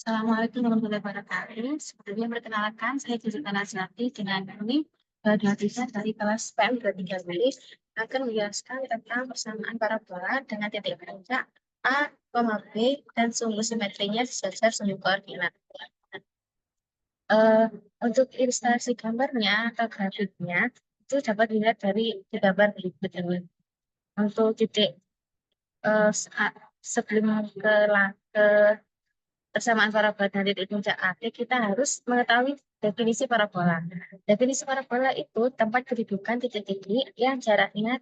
Assalamualaikum warahmatullahi wabarakatuh. Sebelumnya perkenalkan, saya Jessica Nazrati dengan kami dosen dari kelas PM 23B akan menjelaskan tentang persamaan parabola dengan titik puncak A, B, dan sumbu simetrinya sejajar sumbu koordinat. Eh, untuk ilustrasi gambarnya atau grafiknya itu dapat dilihat dari gambar berikut ini. Untuk titik sebelum ke persamaan parabola dan titik puncak A, kita harus mengetahui definisi parabola. Definisi parabola itu tempat kedudukan titik-titik yang jaraknya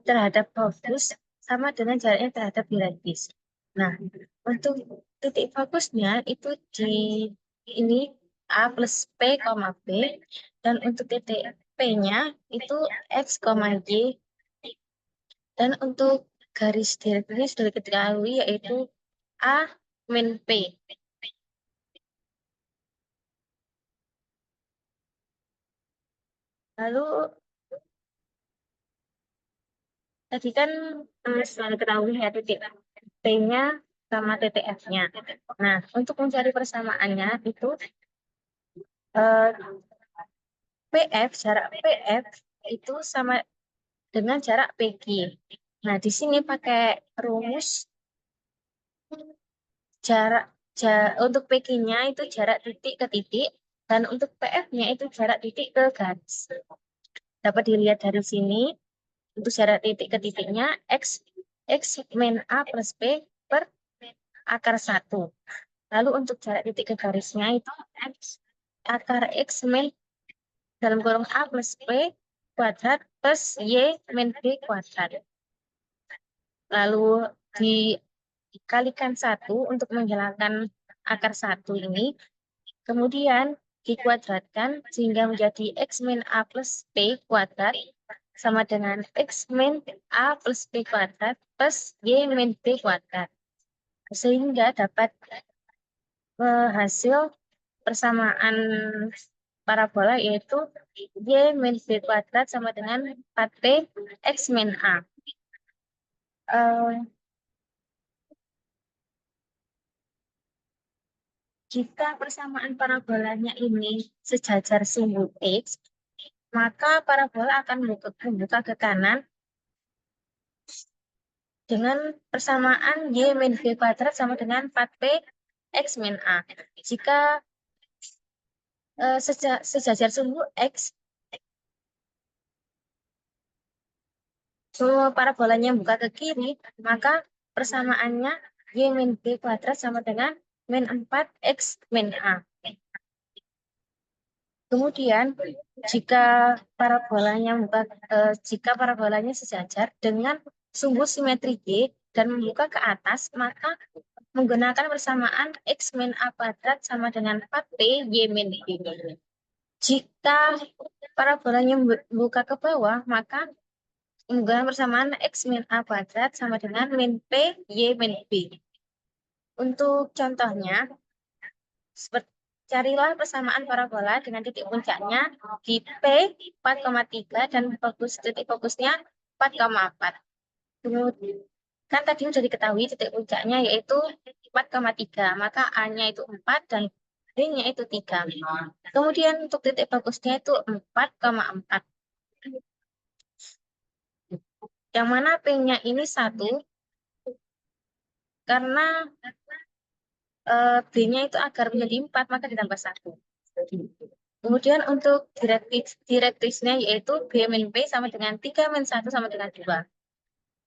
terhadap fokus sama dengan jaraknya terhadap direktis. Nah, untuk titik fokusnya itu di ini A plus P, B, dan untuk titik P-nya itu X, Y, dan untuk garis direktis sudah diketahui yaitu A min P. Lalu tadi kan sudah diketahui ya titik P-nya sama titik F-nya. Nah, untuk mencari persamaannya itu eh, PF, jarak PF itu sama dengan jarak PG. Nah, di sini pakai rumus jarak untuk PG-nya itu jarak titik ke titik dan untuk PF-nya itu jarak titik ke garis. Dapat dilihat dari sini untuk jarak titik ke titiknya X min A plus P per akar 1. Lalu untuk jarak titik ke garisnya itu X akar X min dalam kurung A plus P kuadrat plus Y min B kuadrat. Lalu dikalikan 1 untuk menghilangkan akar 1 ini. Kemudian dikuadratkan sehingga menjadi X min A plus P kuadrat sama dengan X min A plus P kuadrat plus Y min B kuadrat. Sehingga dapat hasil persamaan parabola yaitu Y min B kuadrat sama dengan 4P X min A. Eh, jika persamaan parabolanya ini sejajar sumbu X, maka parabola akan membuka ke kanan dengan persamaan Y min B kuadrat sama dengan 4P X min A. Jika sejajar sumbu X, semua parabolanya buka ke kiri, maka persamaannya Y min B kuadrat sama dengan min 4 X min A. Kemudian, jika jika parabolanya sejajar dengan sumbu simetri G dan membuka ke atas, maka menggunakan persamaan X min A kuadrat sama dengan 4P Y min B. Jika parabolanya membuka ke bawah, maka menggunakan persamaan X min A kuadrat sama dengan min P Y min B. Untuk contohnya, carilah persamaan parabola dengan titik puncaknya di P 4,3 dan titik fokusnya 4,4. Kemudian, kan tadi sudah diketahui titik puncaknya yaitu 4,3, maka A-nya itu 4 dan B-nya itu 3. Kemudian untuk titik fokusnya itu 4,4. Yang mana P-nya ini 1 karena B-nya itu agar menjadi 4 maka ditambah 1. Kemudian untuk direktisnya yaitu B min P sama dengan 3 min 1 sama dengan 2.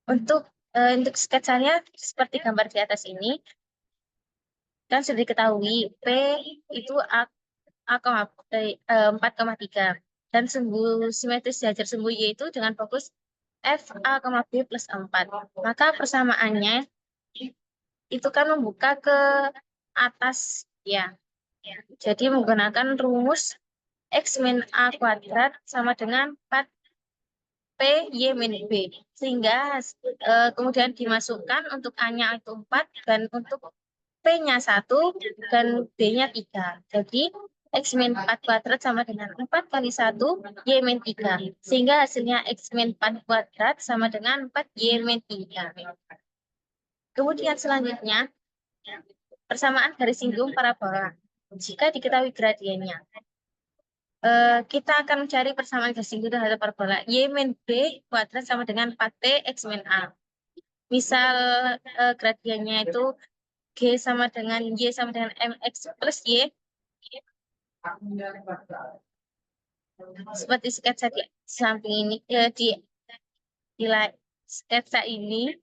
Untuk sketsanya seperti gambar di atas ini, kan sudah diketahui P itu 4,3 dan sumbu simetris sejajar sumbu Y itu dengan fokus F A, B plus 4. Maka persamaannya itu kan membuka ke atas ya. Jadi menggunakan rumus X min A kuadrat sama dengan 4 P Y min B. Sehingga kemudian dimasukkan untuk A-nya itu 4 dan untuk P-nya 1 dan B-nya 3. Jadi X min 4 kuadrat sama dengan 4 kali 1 Y min 3. Sehingga hasilnya X min 4 kuadrat sama dengan 4 Y min 3. Kemudian selanjutnya persamaan garis singgung parabola. Jika diketahui gradiennya, kita akan mencari persamaan garis singgung terhadap parabola y min b kuadrat sama dengan 4p x min a. Misal gradiennya itu g sama dengan y sama dengan mx plus y, seperti sketsa di samping ini, di sketsa ini.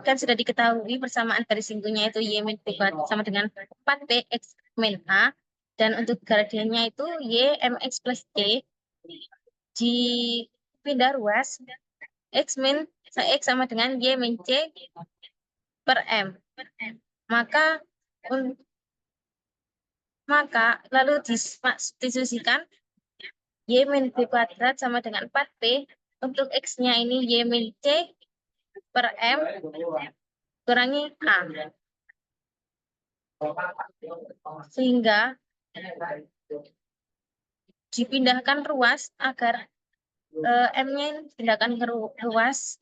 Kan sudah diketahui persamaan garis singgungnya itu y min b kuadrat sama dengan 4p x min a, dan untuk gradiennya itu y mx plus c. Dipindah ruas, x sama dengan y min c per m. Maka lalu disubstitusikan y min b kuadrat sama dengan 4p, untuk x-nya ini y min c per m kurangi a. Sehingga dipindahkan ruas agar m-nya dipindahkan ke ruas,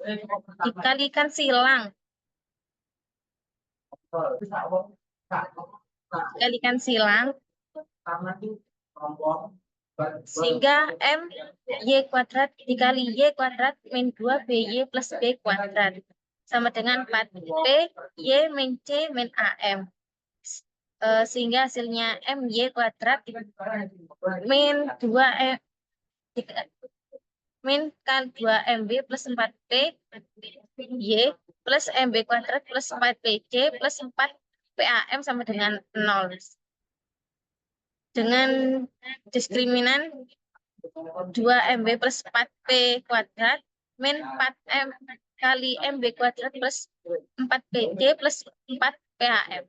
dikalikan silang. Sehingga m y kuadrat dikali y kuadrat min 2 by plus b kuadrat sama dengan 4p y min c min am. Sehingga hasilnya m y kuadrat min 2 min kali 2 mb plus 4p y plus mb kuadrat plus 4pc plus 4 PAM sama dengan 0. Dengan diskriminan 2MB plus 4P kuadrat min 4M kali MB kuadrat plus 4PC plus 4 PAM.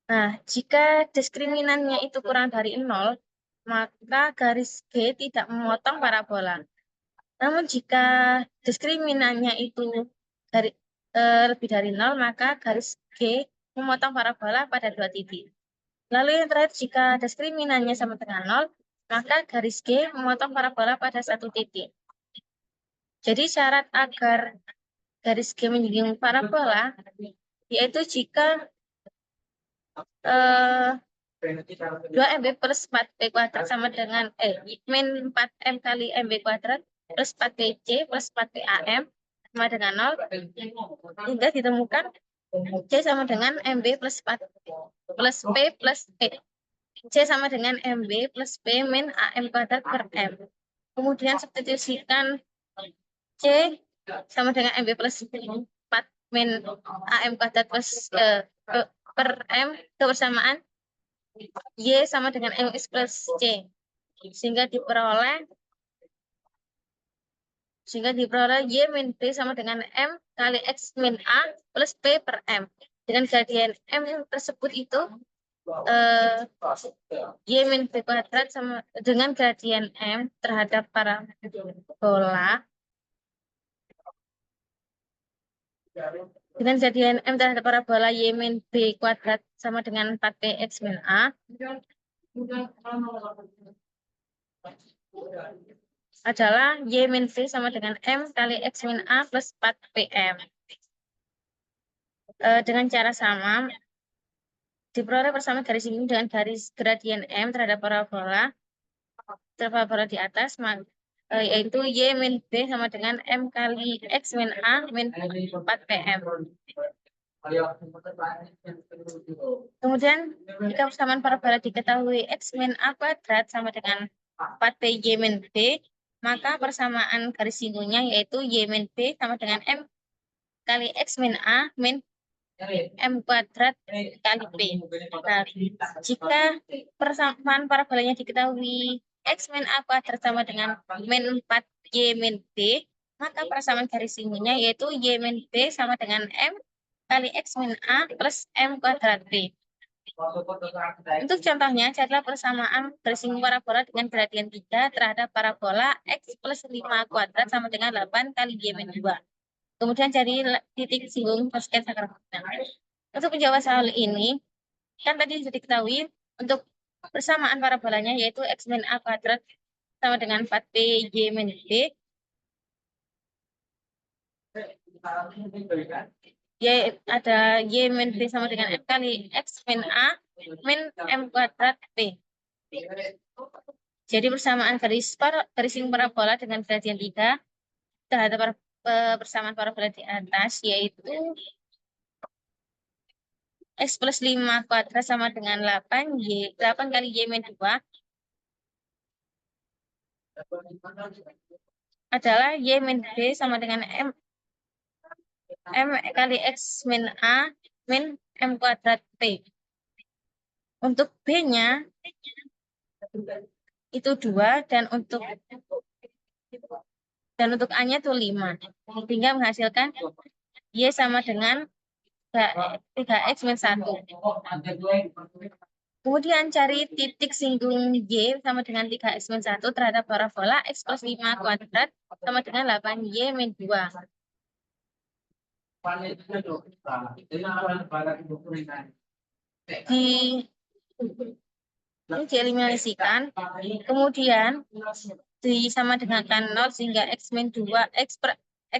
Nah, jika diskriminannya itu kurang dari 0, maka garis G tidak memotong parabola. Namun jika diskriminannya itu lebih dari 0, maka garis G memotong parabola pada 2 titik. Lalu yang terakhir, jika diskriminannya sama dengan 0, maka garis G memotong parabola pada 1 titik. Jadi syarat agar garis G menjunjung parabola yaitu jika 2MB plus 4P kuadrat sama dengan min 4M kali MB kuadrat plus 4PC plus 4PAM sama dengan 0, hingga ditemukan C sama dengan MB plus 4 plus P plus P. C sama dengan MB plus P min AM kuadrat per M. Kemudian substitusikan C sama dengan MB plus 4 min AM kuadrat plus per M, kebersamaan Y sama dengan MX plus C. Sehingga diperoleh Y min B sama dengan M kali X min A plus P per M. Dengan gradien M tersebut itu Y min B kuadrat sama dengan gradien M terhadap parabola, Y min B kuadrat sama dengan 4P X min A adalah Y min B sama dengan M kali X min A plus 4PM. Dengan cara sama, diperoleh persamaan garis singgung dengan garis gradien M terhadap parabola di atas, yaitu Y min B sama dengan M kali X min A min 4PM. Kemudian, jika persamaan parabola diketahui X min A kuadrat sama dengan 4P Y min B, maka persamaan garis singgungnya yaitu Y min B sama dengan M kali X min A min M kuadrat kali P. Nah, jika persamaan parabolanya diketahui X min A kuadrat sama dengan min 4 Y min B, maka persamaan garis singgungnya yaitu Y min B sama dengan M kali X min A plus M kuadrat B. Untuk contohnya, carilah persamaan garis singgung parabola dengan gradien 3 terhadap parabola X plus 5 kuadrat sama dengan 8 kali Y min 2. Kemudian cari titik singgung sketsa grafisnya. Untuk menjawab soal ini, kan tadi sudah diketahui untuk persamaan parabolanya yaitu X min A kuadrat sama dengan 4P Y min B. Y ada Y min B sama dengan M kali X min A min M kuadrat B. Jadi persamaan garis parabola dengan gradian 3 terhadap persamaan parabola di atas, yaitu X plus 5 kuadrat sama dengan 8, 8 kali Y min 2 adalah Y min B sama dengan M kali X min A min M kuadrat P. Untuk B-nya itu 2 dan untuk A-nya itu 5. Sehingga menghasilkan Y sama dengan 3X min 1. Kemudian cari titik singgung Y sama dengan 3X min 1 terhadap parabola X plus 5 kuadrat sama dengan 8Y min 2. Ini dieliminasikan, kemudian sama dengan 0 sehingga X min 2, X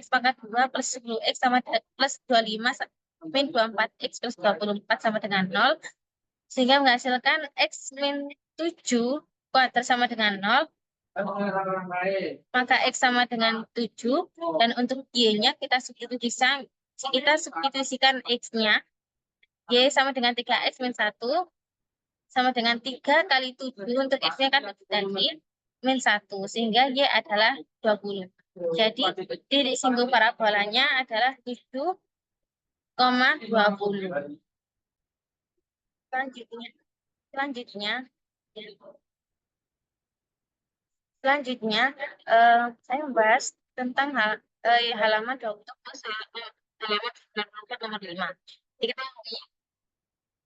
pangkat 2 plus 10X sama plus 25 min 24X plus 24 sama dengan 0, sehingga menghasilkan X min 7 kuadrat sama dengan 0, maka X sama dengan 7, dan untuk Y-nya kita substitusikan X-nya, Y sama dengan 3X min 1, sama dengan 3 kali 7, untuk X-nya kan tadi, min 1, sehingga Y adalah 20. Jadi, titik singgung parabolanya adalah 7,20. Selanjutnya, saya membahas tentang halaman 20 plus halaman 94 nomor 5. Jadi kita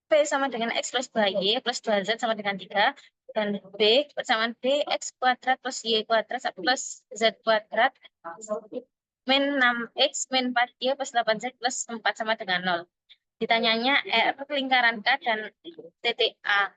P sama dengan X plus 2Y plus 2Z sama dengan 3. Dan B, persamaan B, X kuadrat plus Y kuadrat plus Z kuadrat min 6X min 4Y plus 8Z plus 4 sama dengan 0. Ditanyanya lingkaran K dan titik A.